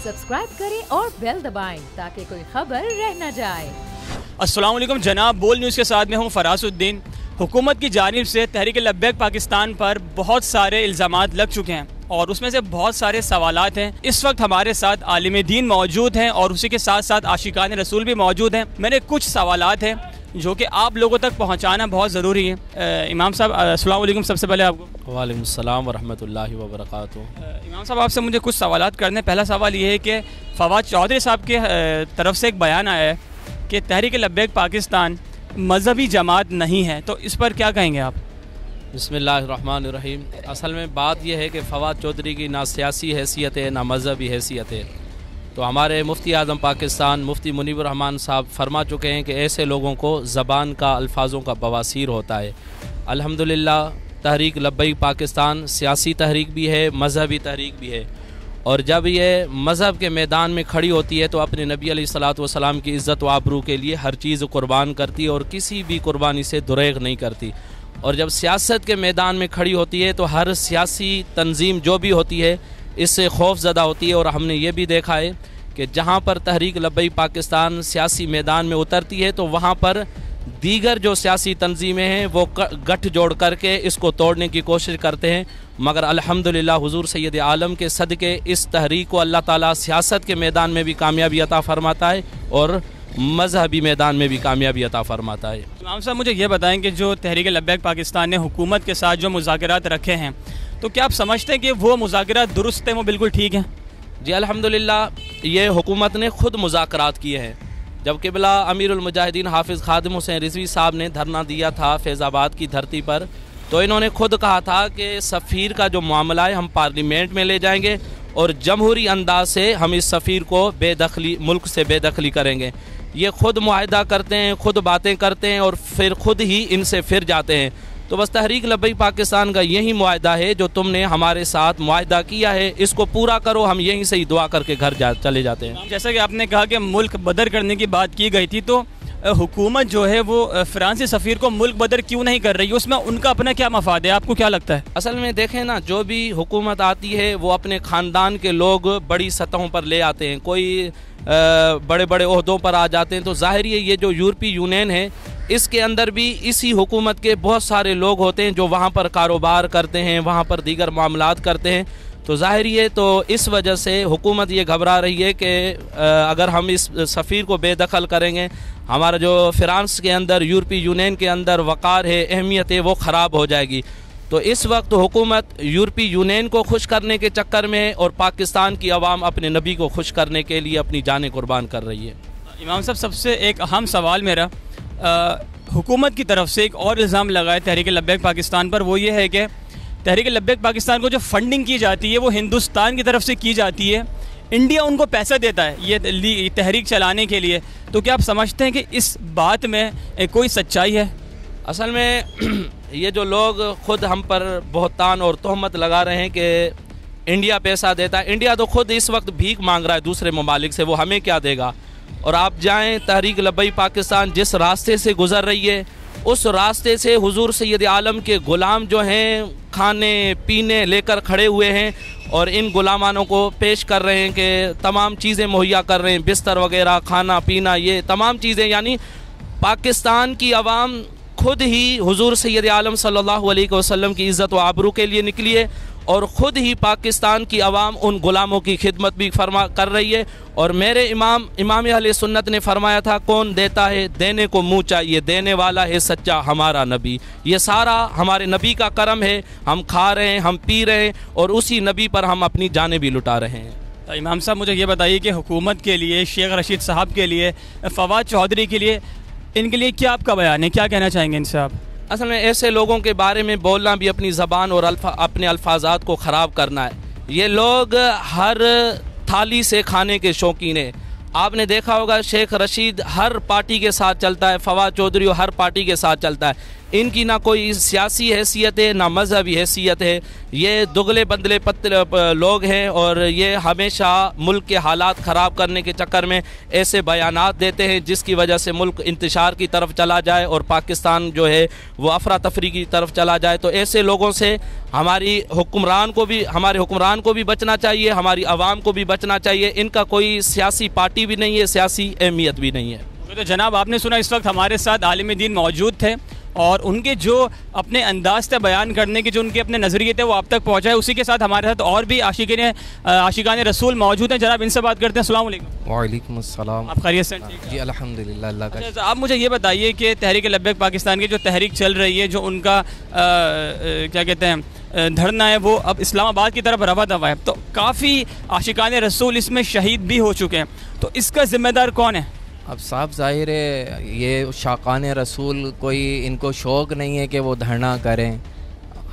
Subscribe करें और bell दबाएं ताकि कोई खबर रह न जाए। अस्सलाम वालेकुम जनाब, बोल न्यूज़ के साथ में हूँ फरासुद्दीन। हुकूमत की जानिब से तहरीक लब्बैक पाकिस्तान पर बहुत सारे इल्ज़ामात लग चुके हैं और उसमें से बहुत सारे सवालात हैं। इस वक्त हमारे साथ आलिम दीन मौजूद हैं और उसी के साथ साथ आशिकान रसूल भी मौजूद हैं। मैंने कुछ सवालात हैं जो कि आप लोगों तक पहुंचाना बहुत ज़रूरी है। इमाम साहब अस्सलाम वालेकुम, सबसे पहले आपको। वालेकुम सलाम व रहमतुल्लाहि व बरकातुहू। इमाम साहब आपसे मुझे कुछ सवालात करने। पहला सवाल ये है कि फवाद चौधरी साहब के तरफ से एक बयान आया है कि तहरीक लब्बैक पाकिस्तान मजहबी जमात नहीं है, तो इस पर क्या कहेंगे आप? बिस्मिल्लाहिर्रहमानिर्रहीम। असल में बात यह है कि फवाद चौधरी की ना सियासी हैसियत है ना मजहबी हैसियत है। तो हमारे मुफ्ती आज़म पाकिस्तान मुफ्ती मुनीबुर रहमान साहब फरमा चुके हैं कि ऐसे लोगों को ज़बान का अल्फाजों का बवासीर होता है। अल्हम्दुलिल्लाह तहरीक लब्बैक पाकिस्तान सियासी तहरीक भी है, मजहबी तहरीक भी है, और जब ये मज़हब के मैदान में खड़ी होती है तो अपने नबी अलैहिस्सलातु वस्सलाम की इज़्ज़त व आबरू के लिए हर चीज़ कुर्बान करती है और किसी भी कुर्बानी से दुरेग नहीं करती। और जब सियासत के मैदान में खड़ी होती है तो हर सियासी तंजीम जो भी होती है इससे खौफ ज़दा होती है। और हमने ये भी देखा है कि जहाँ पर तहरीक लब्बैक पाकिस्तान सियासी मैदान में उतरती है तो वहाँ पर दीगर जो सियासी तंजीमें हैं वो गठ जोड़ करके इसको तोड़ने की कोशिश करते हैं, मगर अल्हम्दुलिल्लाह हुजूर सैयद आलम के सदक़े इस तहरीक को अल्लाह ताला सियासत के मैदान में भी कामयाबी अता फरमाता है और मजहबी मैदान में भी कामयाबी अता फरमाता है। इमाम साहब मुझे ये बताएं कि जो तहरीक लब्बैक पाकिस्तान ने हुकूमत के साथ जो मुज़ाकरात रखे हैं, तो क्या आप समझते हैं कि वो मुज़ाकरात दुरुस्त हैं, वो बिल्कुल ठीक हैं? जी अल्हम्दुलिल्लाह ये हुकूमत ने खुद मुज़ाकरात किए हैं। जब क़िबला अमीरुल मुजाहिदीन हाफिज़ खादिम हुसैन रिज़वी साहब ने धरना दिया था फैज़ाबाद की धरती पर, तो इन्होंने खुद कहा था कि सफ़ीर का जो मामला है हम पार्लियामेंट में ले जाएंगे और जमहूरी अंदाज से हम इस सफ़ीर को बेदखली मुल्क से बेदखली करेंगे। ये खुद मुआहदा करते हैं, खुद बातें करते हैं और फिर खुद ही इनसे फिर जाते हैं। तो बस तहरीक लब्बैक पाकिस्तान का यही मुआहदा है जो तुमने हमारे साथ मुआहदा किया है, इसको पूरा करो, हम यहीं से ही दुआ करके घर चले जाते हैं। जैसा कि आपने कहा कि मुल्क बदर करने की बात की गई थी, तो हुकूमत जो है वो फ्रांसी सफ़ीर को मुल्क बदर क्यों नहीं कर रही है? उसमें उनका अपना क्या मफाद है, आपको क्या लगता है? असल में देखें ना, जो भी हुकूमत आती है वो अपने ख़ानदान के लोग बड़ी सतहों पर ले आते हैं, कोई बड़े बड़े ओहदों पर आ जाते हैं। तो ज़ाहिर है ये जो यूरोपीय यूनियन है इसके अंदर भी इसी हुकूमत के बहुत सारे लोग होते हैं जो वहाँ पर कारोबार करते हैं, वहाँ पर दीगर मामलात करते हैं। तो ज़ाहिर है तो इस वजह से हुकूमत ये घबरा रही है कि अगर हम इस सफ़ीर को बेदखल करेंगे, हमारा जो फ्रांस के अंदर यूरोपीय यूनियन के अंदर वक़ार है, अहमियत है, वो ख़राब हो जाएगी। तो इस वक्त हुकूमत यूरोपीय यूनियन को खुश करने के चक्कर में और पाकिस्तान की आवाम अपने नबी को खुश करने के लिए अपनी जानें कुर्बान कर रही है। इमाम साहब सबसे एक अहम सवाल मेरा, हुकूमत की तरफ से एक और इल्ज़ाम लगा है तहरीक लब्बैक पाकिस्तान पर, वो ये है कि तहरीक लब्बैक पाकिस्तान को जो फंडिंग की जाती है वो हिंदुस्तान की तरफ से की जाती है, इंडिया उनको पैसा देता है ये तहरीक चलाने के लिए। तो क्या आप समझते हैं कि इस बात में कोई सच्चाई है? असल में ये जो लोग ख़ुद हम पर बहतान और तोहमत लगा रहे हैं कि इंडिया पैसा देता है, इंडिया तो ख़ुद इस वक्त भीख मांग रहा है दूसरे ममालिक से, वो हमें क्या देगा? और आप जाएं तहरीक लब्बैक पाकिस्तान जिस रास्ते से गुज़र रही है उस रास्ते से हुजूर सैयद आलम के ग़ुलाम जो हैं खाने पीने लेकर खड़े हुए हैं और इन ग़ुलामानों को पेश कर रहे हैं कि तमाम चीज़ें मुहैया कर रहे हैं, बिस्तर वगैरह, खाना पीना, ये तमाम चीज़ें। यानी पाकिस्तान की आवाम खुद ही हुजूर सैयद आलम सल्लल्लाहु अलैहि वसल्लम की इज़्ज़त व आबरू के लिए निकली है और ख़ुद ही पाकिस्तान की आवाम उन ग़ुलामों की खिदमत भी कर रही है। और मेरे इमाम अहले सुन्नत ने फरमाया था, कौन देता है देने को मुँह चाहिए, देने वाला है सच्चा हमारा नबी। ये सारा हमारे नबी का करम है, हम खा रहे हैं, हम पी रहे हैं और उसी नबी पर हम अपनी जानें भी लुटा रहे हैं। इमाम साहब मुझे ये बताइए कि हुकूमत के लिए, शेख रशीद साहब के लिए, फवाद चौधरी के लिए, इनके लिए क्या आपका बयान है, क्या कहना चाहेंगे इनसे आप? असल में ऐसे लोगों के बारे में बोलना भी अपनी ज़बान और अपने अल्फाजात को ख़राब करना है। ये लोग हर थाली से खाने के शौकीन हैं। आपने देखा होगा शेख रशीद हर पार्टी के साथ चलता है, फवाद चौधरी हर पार्टी के साथ चलता है। इनकी ना कोई सियासी हैसियत है ना मजहबी हैसियत है। ये दुगले बदले पतले लोग हैं और ये हमेशा मुल्क के हालात ख़राब करने के चक्कर में ऐसे बयानात देते हैं जिसकी वजह से मुल्क इंतशार की तरफ चला जाए और पाकिस्तान जो है वो अफरा तफरी की तरफ चला जाए। तो ऐसे लोगों से हमारे हुक्मरान को भी बचना चाहिए, हमारी आवाम को भी बचना चाहिए। इनका कोई सियासी पार्टी भी नहीं है, सियासी अहमियत भी नहीं है। तो जनाब आपने सुना, इस वक्त हमारे साथ आलिम दीन मौजूद थे और उनके जो अपने अंदाज से बयान करने के जो उनके अपने नज़रिए थे वो आप तक पहुँचाए। उसी के साथ हमारे साथ और भी आशिकान रसूल मौजूद हैं। जनाब इनसे बात करते हैं। अस्सलाम वालेकुम। वालेकुम अस्सलाम। आप खैरियत से? जी अल्हम्दुलिल्लाह, अल्लाह का। अच्छा, आप मुझे ये बताइए कि तहरीक लब्बैक पाकिस्तान की जो तहरीक चल रही है, जो उनका क्या कहते हैं धरना है, वो अब इस्लामाबाद की तरफ रवा दवा है, तो काफ़ी आशिकान रसूल इसमें शहीद भी हो चुके हैं, तो इसका ज़िम्मेदार कौन है? अब साफ ज़ाहिर है ये शाकान रसूल कोई इनको शौक़ नहीं है कि वो धरना करें।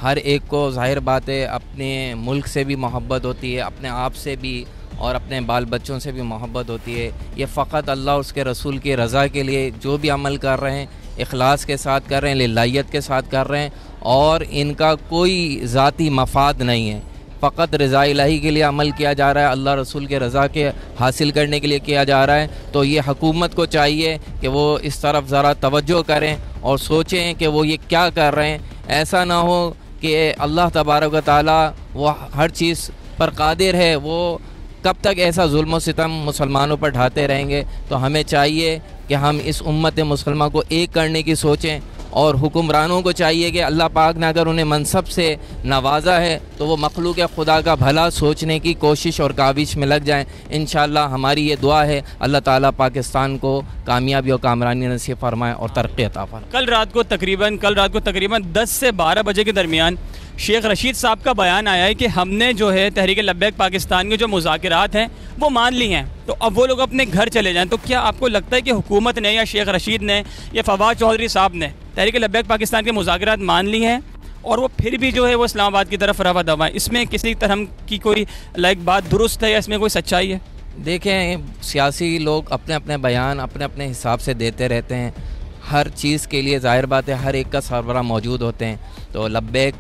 हर एक को ज़ाहिर बात है अपने मुल्क से भी मोहब्बत होती है, अपने आप से भी और अपने बाल बच्चों से भी मोहब्बत होती है। ये फ़कत अल्लाह उसके रसूल की रज़ा के लिए जो भी अमल कर रहे हैं इखलास के साथ कर रहे हैं, लिल्लाहियत के साथ कर रहे हैं और इनका कोई ज़ाती मफाद नहीं है। फ़कत रज़ा इलाही के लिए अमल किया जा रहा है, अल्लाह रसूल के रज़ा के हासिल करने के लिए किया जा रहा है। तो ये हुकूमत को चाहिए कि वो इस तरफ ज़रा तवज्जो करें और सोचें कि वो ये क्या कर रहे हैं। ऐसा ना हो कि अल्लाह तबारक व तआला वो हर चीज़ पर कादिर है, वो कब तक ऐसा जुल्म व सितम मुसलमानों पर ढाते रहेंगे। तो हमें चाहिए कि हम इस उम्मत मुसलमान को एक करने की सोचें और हुक्मरानों को चाहिए कि अल्लाह पाक ने अगर उन्हें मनसब से नवाजा है तो वो मखलूक खुदा का भला सोचने की कोशिश और काविश में लग जाएं। इंशाअल्लाह हमारी ये दुआ है, अल्लाह ताला पाकिस्तान को कामयाबी और कामरानी नसीब फरमाए और तरक्की अता फरमाए। कल रात को तकरीबन 10 से 12 बजे के दरमियान शेख रशीद साहब का बयान आया है कि हमने जो है तहरीक लब्बैक पाकिस्तान के जो मुज़ाकरात हैं वो मान ली हैं, तो अब वो लोग अपने घर चले जाएं। तो क्या आपको लगता है कि हुकूमत ने या शेख रशीद ने या फवाद चौधरी साहब ने तहरीक लब्बैक पाकिस्तान के मुज़ाकरात मान ली हैं और वो फिर भी जो है वो इस्लामाबाद की तरफ रवा दवा है? इसमें किसी तरह की कोई बात दुरुस्त है या इसमें कोई सच्चाई है? देखें, सियासी लोग अपने अपने बयान अपने अपने हिसाब से देते रहते हैं। हर चीज़ के लिए ज़ाहिर बात है हर एक का सरबराह मौजूद होते हैं। तो लब्बैक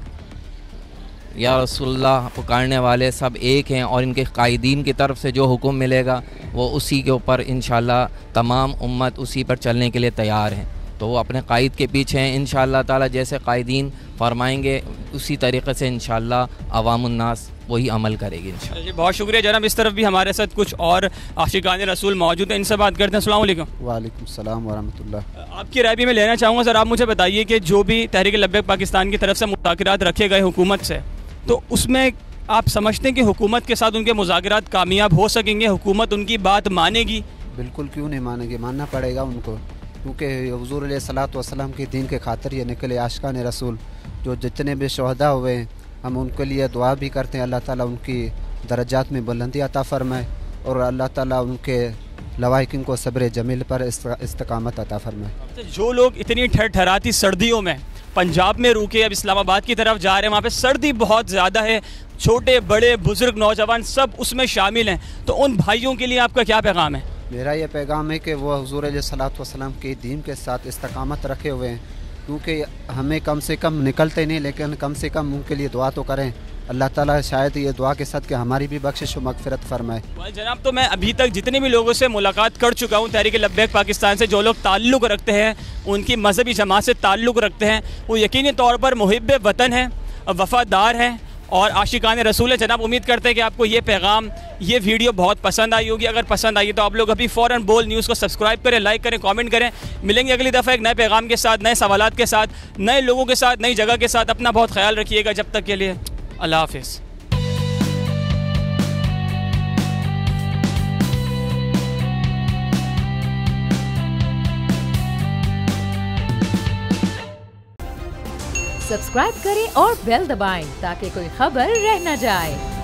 या रसूलुल्लाह पुकारने वाले सब एक हैं और इनके कायदीन की तरफ से जो हुक्म मिलेगा वो उसी के ऊपर इंशाअल्लाह तमाम उम्मत उसी पर चलने के लिए तैयार हैं। तो वो अपने कायद के पीछे हैं। इंशाअल्लाह ताला जैसे कायदीन फरमाएंगे उसी तरीक़े से इंशाअल्लाह अवामुन्नास वही अमल करेगी इंशाअल्लाह। जी बहुत शुक्रिया जनाब। इस तरफ भी हमारे साथ कुछ और आशिकान रसूल मौजूद हैं, इनसे बात करते हैं। अस्सलाम वालेकुम। वालेकुम सलाम व रहमतुल्लाह। आपकी राय भी मैं लेना चाहूँगा सर। आप मुझे बताइए कि जो भी तहरीक लब्बैक पाकिस्तान की तरफ से मुज़ाकरात रखे गए हुकूमत से, तो उसमें आप समझते हैं कि हुकूमत के साथ उनके मुज़ाकरात कामयाब हो सकेंगे? हुकूमत उनकी बात मानेगी? बिल्कुल, क्यों नहीं मानेगी, मानना पड़ेगा उनको, क्योंकि हुज़ूर अलैहिस्सलातु वस्सलाम के दीन के खातिर ये निकले आशिकान रसूल। जो जितने भी शहदा हुए हम उनके लिए दुआ भी करते हैं, अल्लाह ताला उनकी दरजात में बुलंदी अता फरमाए और अल्लाह ताला उनके लवाहिकिन को सब्र जमील पर इस्तकामत अता फरमाए। जो लोग इतनी ठरठराती सर्दियों में पंजाब में रुके अब इस्लामाबाद की तरफ जा रहे हैं, वहाँ पे सर्दी बहुत ज़्यादा है, छोटे बड़े बुज़ुर्ग नौजवान सब उसमें शामिल हैं, तो उन भाइयों के लिए आपका क्या पैगाम है? मेरा ये पैगाम है कि वो हुज़ूर अलैहिस्सलातु वस्सलाम के दीन के साथ इस्तकामत रखे हुए हैं, क्योंकि हमें कम से कम निकलते नहीं लेकिन कम से कम उनके लिए दुआ तो करें। अल्लाह ताला शायद ये दुआ के साथ कि हमारी भी बख्शिश व मगफिरत फरमाए। जनाब, तो मैं अभी तक जितने भी लोगों से मुलाकात कर चुका हूँ तहरीक लब्बैक पाकिस्तान से, जो लोग ताल्लुक़ रखते हैं, उनकी मजहबी जमात से ताल्लुक़ रखते हैं, वो यकीनी तौर पर मुहिब्ब वतन हैं, वफ़ादार हैं और आशिकान रसूल है। जनाब, उम्मीद करते हैं कि आपको ये पैगाम, ये वीडियो बहुत पसंद आई होगी। अगर पसंद आई तो आप लोग अभी फ़ौरन बोल न्यूज़ को सब्सक्राइब करें, लाइक करें, कमेंट करें। मिलेंगे अगली दफ़ा एक नए पैगाम के साथ, नए सवालात के साथ, नए लोगों के साथ, नई जगह के साथ। अपना बहुत ख्याल रखिएगा। जब तक के लिए अल्लाह हाफ़िज़। सब्सक्राइब करें और बेल दबाएं ताकि कोई खबर रह न जाए।